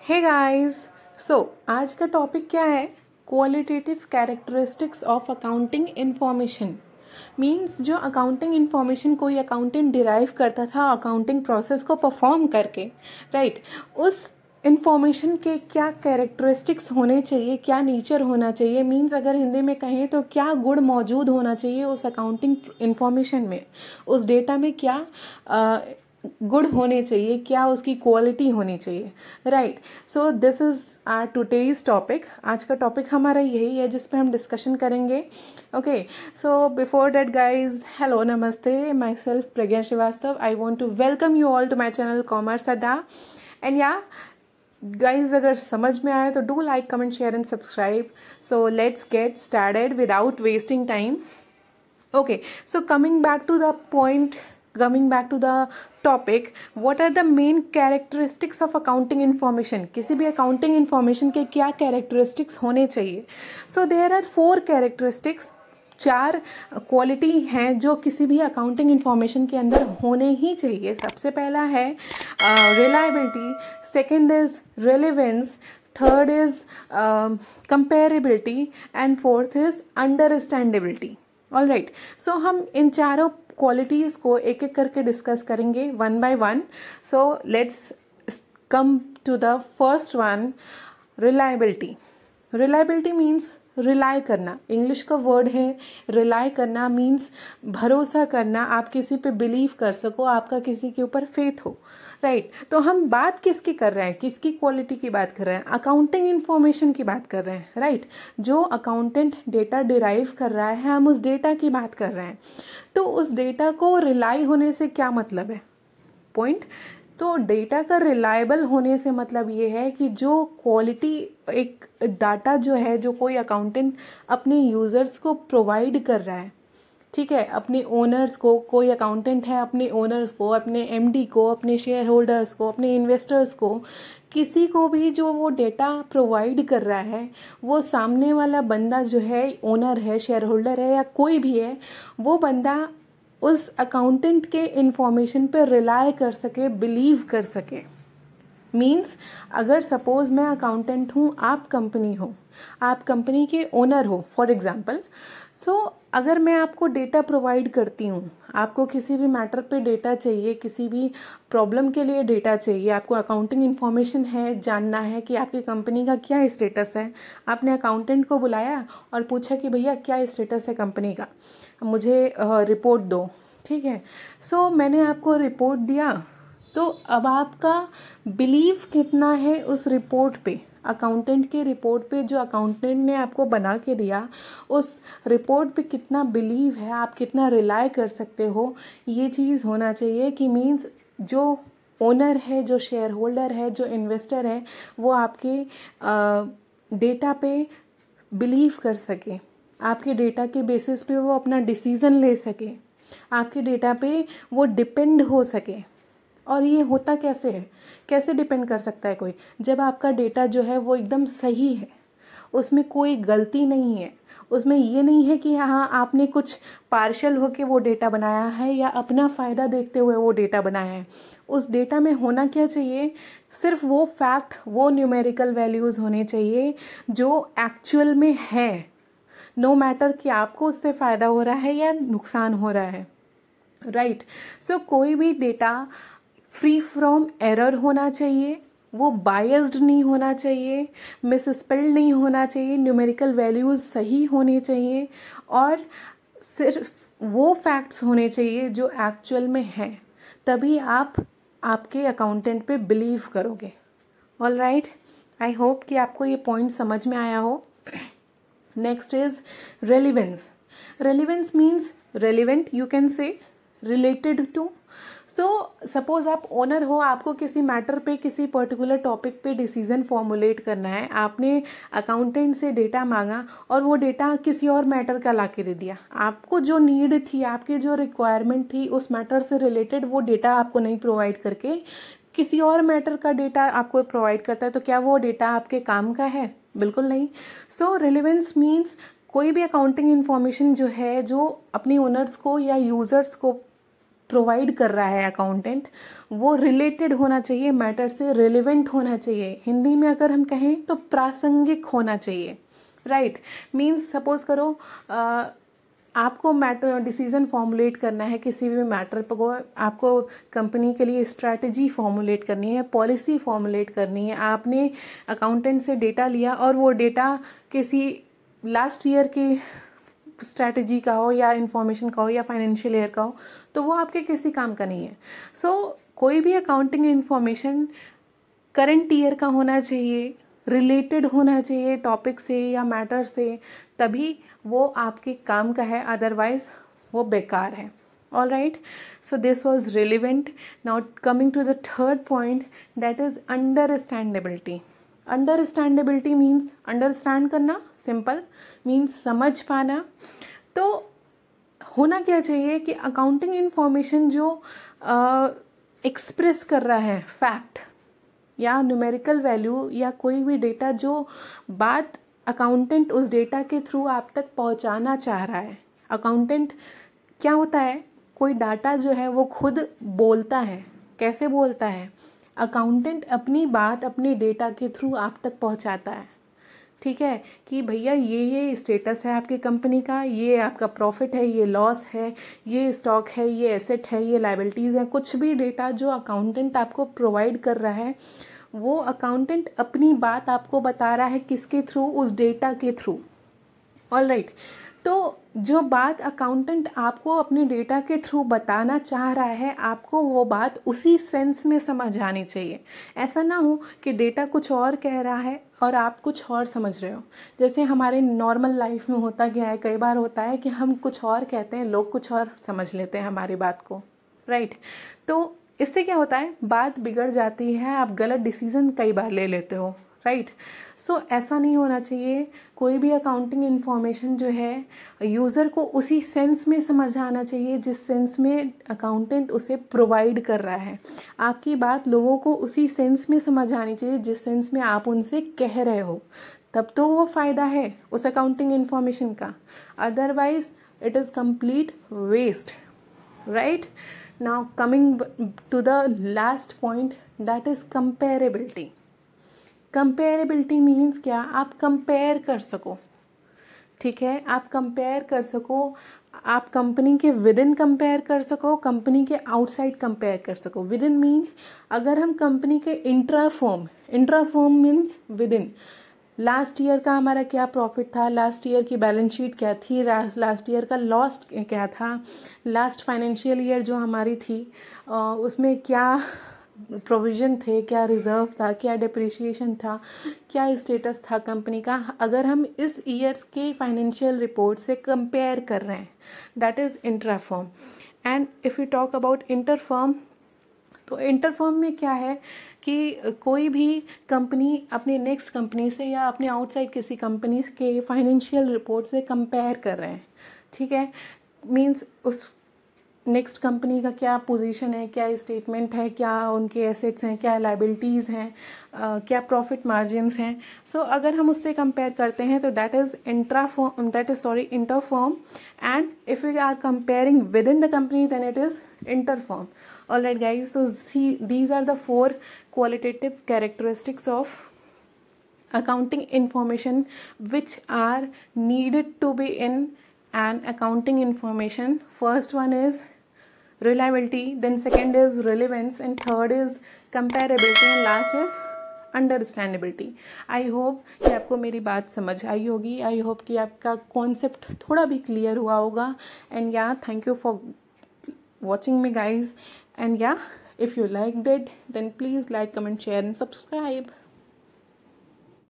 Hey guys, आज का topic क्या है? Qualitative characteristics of accounting information. Means जो अकाउंटिंग इन्फॉर्मेशन कोई अकाउंटेंट डिराइव करता था अकाउंटिंग प्रोसेस को परफॉर्म करके, राइट, उस इन्फॉर्मेशन के क्या कैरेक्टरिस्टिक्स होने चाहिए, क्या नेचर होना चाहिए। मीन्स अगर हिंदी में कहें तो क्या गुण मौजूद होना चाहिए उस अकाउंटिंग इन्फॉर्मेशन में, उस डेटा में क्या गुड होने चाहिए, क्या उसकी क्वालिटी होनी चाहिए, right. So this is our today's topic. आज का टॉपिक हमारा यही है जिस पे हम डिस्कशन करेंगे। Okay, so before that guys, hello, नमस्ते, myself Pragya Shrivastava. I want to welcome you all to my channel commerce Adda. And yeah guys, अगर समझ में आए तो do like, comment, share and subscribe. So let's get started without wasting time. Okay, so coming back to the point, coming back to the topic, what are the main characteristics of accounting information? किसी भी accounting information के क्या characteristics होने चाहिए? So there are 4 characteristics, 4 quality हैं जो किसी भी अकाउंटिंग इन्फॉर्मेशन के अंदर होने ही चाहिए। सबसे पहला है reliability, second is relevance, third is comparability and fourth is understandability. All right, so हम इन चारों क्वालिटीज़ को एक एक करके डिस्कस करेंगे one by one. So let's come to the first one, reliability. Reliability means rely करना। इंग्लिश का वर्ड है रिलाई करना, मीन्स भरोसा करना, आप किसी पे बिलीव कर सको, आपका किसी के ऊपर फेथ हो, राइट। तो हम बात किसकी कर रहे हैं, किसकी क्वालिटी की बात कर रहे हैं? अकाउंटिंग इन्फॉर्मेशन की बात कर रहे हैं, राइट। जो अकाउंटेंट डेटा डिराइव कर रहा है, हम उस डेटा की बात कर रहे हैं। तो उस डेटा को रिलाई होने से क्या मतलब है? पॉइंट, तो डेटा का रिलायबल होने से मतलब ये है कि जो क्वालिटी एक डाटा जो है, जो कोई अकाउंटेंट अपने यूज़र्स को प्रोवाइड कर रहा है, ठीक है, अपने ओनर्स को, कोई अकाउंटेंट है अपने ओनर्स को, अपने एमडी को, अपने शेयर होल्डर्स को, अपने इन्वेस्टर्स को, किसी को भी जो वो डेटा प्रोवाइड कर रहा है, वो सामने वाला बंदा जो है, ओनर है, शेयर होल्डर है या कोई भी है, वो बंदा उस अकाउंटेंट के इंफॉर्मेशन पर रिलाई कर सके, बिलीव कर सके। मीन्स अगर सपोज मैं अकाउंटेंट हूँ, आप कंपनी हो, आप कंपनी के ओनर हो फॉर एग्जांपल। सो अगर मैं आपको डेटा प्रोवाइड करती हूँ, आपको किसी भी मैटर पे डेटा चाहिए, किसी भी प्रॉब्लम के लिए डेटा चाहिए, आपको अकाउंटिंग इन्फॉर्मेशन है, जानना है कि आपकी कंपनी का क्या स्टेटस है, आपने अकाउंटेंट को बुलाया और पूछा कि भैया क्या स्टेटस है कंपनी का, मुझे रिपोर्ट दो, ठीक है। सो मैंने आपको रिपोर्ट दिया, तो अब आपका बिलीव कितना है उस रिपोर्ट पे, अकाउंटेंट के रिपोर्ट पे जो अकाउंटेंट ने आपको बना के दिया, उस रिपोर्ट पे कितना बिलीव है, आप कितना रिलाई कर सकते हो, ये चीज़ होना चाहिए। कि मीन्स जो ओनर है, जो शेयर होल्डर है, जो इन्वेस्टर है, वो आपके डेटा पे बिलीव कर सके, आपके डेटा के बेसिस पे वो अपना डिसीज़न ले सके, आपके डेटा पे वो डिपेंड हो सके। और ये होता कैसे है, कैसे डिपेंड कर सकता है कोई? जब आपका डेटा जो है वो एकदम सही है, उसमें कोई गलती नहीं है, उसमें ये नहीं है कि हाँ आपने कुछ पार्शल होके वो डेटा बनाया है या अपना फ़ायदा देखते हुए वो डेटा बनाया है। उस डेटा में होना क्या चाहिए? सिर्फ वो फैक्ट, वो न्यूमेरिकल वैल्यूज़ होने चाहिए जो एक्चुअल में है, नो मैटर कि आपको उससे फ़ायदा हो रहा है या नुकसान हो रहा है, राइट। सो कोई भी डेटा फ्री फ्रॉम एरर होना चाहिए, वो बायस्ड नहीं होना चाहिए, मिसस्पेल्ड नहीं होना चाहिए, न्यूमेरिकल वैल्यूज़ सही होने चाहिए और सिर्फ वो फैक्ट्स होने चाहिए जो एक्चुअल में हैं। तभी आप आपके अकाउंटेंट पे बिलीव करोगे। ऑल राइट, आई होप कि आपको ये पॉइंट समझ में आया हो। Next is relevance. Relevance means relevant, you can say related to. So suppose आप ओनर हो, आपको किसी मैटर पे, किसी पर्टिकुलर टॉपिक पे डिसीजन फॉर्मुलेट करना है, आपने अकाउंटेंट से डेटा मांगा और वो डेटा किसी और मैटर का ला के दे दिया। आपको जो नीड थी, आपकी जो रिक्वायरमेंट थी, उस मैटर से रिलेटेड वो डेटा आपको नहीं प्रोवाइड करके किसी और मैटर का डेटा आपको प्रोवाइड करता है, तो क्या वो डेटा आपके काम का है? बिल्कुल नहीं। सो रेलेवेंस मीन्स कोई भी अकाउंटिंग इन्फॉर्मेशन जो है, जो अपनी ओनर्स को या यूज़र्स को प्रोवाइड कर रहा है अकाउंटेंट, वो रिलेटेड होना चाहिए, मैटर से रिलेवेंट होना चाहिए, हिंदी में अगर हम कहें तो प्रासंगिक होना चाहिए, राइट। मीन्स सपोज करो आपको मैटर डिसीजन फॉर्मुलेट करना है किसी भी मैटर पर, आपको कंपनी के लिए स्ट्रैटेजी फॉर्मुलेट करनी है, पॉलिसी फॉर्मुलेट करनी है, आपने अकाउंटेंट से डेटा लिया और वो डेटा किसी लास्ट ईयर की स्ट्रैटेजी का हो या इंफॉर्मेशन का हो या फाइनेंशियल ईयर का हो, तो वो आपके किसी काम का नहीं है। सो कोई भी अकाउंटिंग इंफॉर्मेशन करंट ईयर का होना चाहिए, रिलेटेड होना चाहिए टॉपिक से या मैटर से, तभी वो आपके काम का है, अदरवाइज वो बेकार है। All right, so this was relevant. Now coming to the third point, that is understandability. Understandability means understand करना, सिंपल मीन्स समझ पाना। तो होना क्या चाहिए कि अकाउंटिंग इंफॉर्मेशन जो एक्सप्रेस कर रहा है फैक्ट या न्यूमेरिकल वैल्यू या कोई भी डेटा, जो बात अकाउंटेंट उस डेटा के थ्रू आप तक पहुंचाना चाह रहा है। अकाउंटेंट क्या होता है, कोई डाटा जो है वो खुद बोलता है। कैसे बोलता है? अकाउंटेंट अपनी बात अपने डेटा के थ्रू आप तक पहुंचाता है, ठीक है, कि भैया ये स्टेटस है आपकी कंपनी का, ये आपका प्रॉफिट है, ये लॉस है, ये स्टॉक है, ये एसेट है, ये लायबिलिटीज़ है। कुछ भी डेटा जो अकाउंटेंट आपको प्रोवाइड कर रहा है, वो अकाउंटेंट अपनी बात आपको बता रहा है, किसके थ्रू? उस डेटा के थ्रू। ऑल राइट, तो जो बात अकाउंटेंट आपको अपने डेटा के थ्रू बताना चाह रहा है, आपको वो बात उसी सेंस में समझ आनी चाहिए। ऐसा ना हो कि डेटा कुछ और कह रहा है और आप कुछ और समझ रहे हो। जैसे हमारे नॉर्मल लाइफ में होता क्या है, कई बार होता है कि हम कुछ और कहते हैं, लोग कुछ और समझ लेते हैं हमारी बात को, राइट। तो इससे क्या होता है, बात बिगड़ जाती है, आप गलत डिसीजन कई बार ले लेते हो, राइट। सो ऐसा नहीं होना चाहिए। कोई भी अकाउंटिंग इन्फॉर्मेशन जो है यूज़र को उसी सेंस में समझ आना चाहिए जिस सेंस में अकाउंटेंट उसे प्रोवाइड कर रहा है। आपकी बात लोगों को उसी सेंस में समझ आनी चाहिए जिस सेंस में आप उनसे कह रहे हो, तब तो वो फ़ायदा है उस अकाउंटिंग इन्फॉर्मेशन का। Otherwise it is complete waste, right. Now coming to the last point, that is comparability. Comparability means क्या? आप कंपेयर कर सको, ठीक है, आप कंपेयर कर सको, आप कंपनी के विद इन कंपेयर कर सको, कंपनी के आउटसाइड कंपेयर कर सको। विद इन मीन्स अगर हम कंपनी के intra form means with in, last year का हमारा क्या प्रॉफिट था, लास्ट ईयर की बैलेंस शीट क्या थी, लास्ट ईयर का लॉस क्या था, लास्ट फाइनेंशियल ईयर जो हमारी थी उसमें क्या प्रोविज़न थे, क्या रिज़र्व था, क्या डिप्रिशिएशन था, क्या स्टेटस था कंपनी का, अगर हम इस ईयर्स के फाइनेंशियल रिपोर्ट से कंपेयर कर रहे हैं, that is intra firm. And if you talk about inter firm, तो इंटर फर्म में क्या है कि कोई भी कंपनी अपनी नेक्स्ट कंपनी से या अपने आउटसाइड किसी कंपनी के फाइनेंशियल रिपोर्ट से कंपेयर कर रहे हैं, ठीक है। मीन्स उस नेक्स्ट कंपनी का क्या पोजीशन है, क्या स्टेटमेंट है, क्या उनके एसेट्स हैं, क्या लायबिलिटीज़ हैं, क्या प्रॉफिट मार्जिन्स हैं। सो अगर हम उससे कंपेयर करते हैं तो that is inter firm. And if you are comparing within the company then it is inter firm. All right guys, so these are the 4 qualitative characteristics of accounting information which are needed to be in an accounting information. First one is reliability, then second is relevance, and third is comparability, and last is understandability. I hope कि आपको मेरी बात समझ आई होगी, I hope कि आपका concept थोड़ा भी क्लियर हुआ होगा। एंड या thank you for watching me guys, and या if you liked it then please like, comment, share and subscribe.